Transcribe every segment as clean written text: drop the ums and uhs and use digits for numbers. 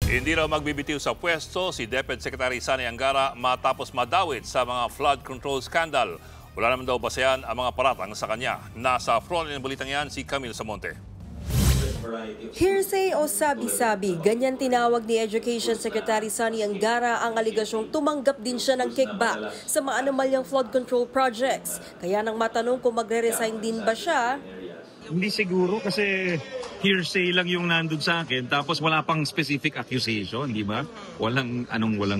Hindi raw magbibitiw sa pwesto si DepEd Secretary Sani Angara matapos madawit sa mga flood control scandal. Wala naman daw basehan ang mga paratang sa kanya. Nasa frontline ng balitang yan si Camille Samonte. Hearsay o sabi-sabi, ganyan tinawag ni Education Secretary Sani Angara ang aligasyong tumanggap din siya ng kickback sa maanomalyang flood control projects. Kaya nang matanong kung magre-resign din ba siya, hindi siguro kasi hearsay lang yung nandun sa akin tapos wala pang specific accusation, di ba? Walang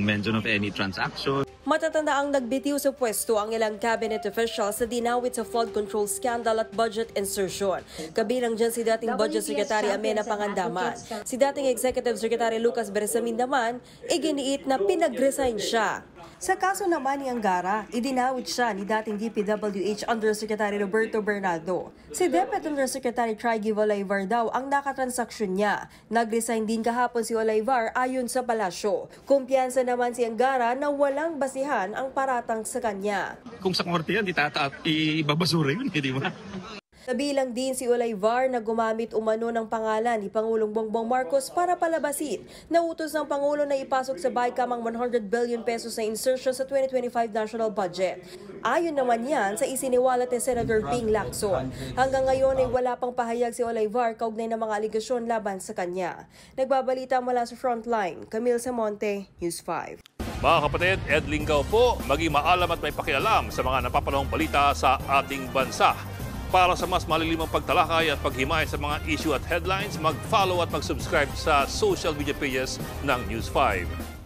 mention of any transaction. matatanda ang nagbitiw sa pwesto ang ilang cabinet officials sa dinawit sa flood control scandal at budget insertion. Kabilang dyan si dating Budget Secretary Amena Pangandaman. Si dating Executive Secretary Lucas Bersamin naman, iginiit na pinag-resign siya. Sa kaso naman ni Angara, idinawit siya ni dating DPWH Undersecretary Roberto Bernardo. Si DepEd Undersecretary Trigy Olaivar daw ang nakatransaksyon niya. Nag-resign din kahapon si Olaivar ayon sa palasyo. Kumpiyansa naman si Angara na walang basihan ang paratang sa kanya. Kung sa korte yan, ibabasura yun, di ba? Nabilang din si Olaivar na gumamit umano ng pangalan ni Pangulong Bongbong Marcos para palabasin na utos ng Pangulo na ipasok sa BICAM ang 100 billion pesos na insertion sa 2025 national budget. Ayon naman yan sa isiniwalat ni Senator Ping Lacson. Hanggang ngayon ay wala pang pahayag si Olaivar kaugnay ng mga aligasyon laban sa kanya. Nagbabalita mula sa Frontline, Camille Samonte, News 5. Mga kapatid, Ed Lingaw po, maging maalam at may pakialam sa mga napapanahong balita sa ating bansa. Para sa mas malilimang pagtalakay at paghimay sa mga issue at headlines, mag-follow at mag-subscribe sa social media pages ng News 5.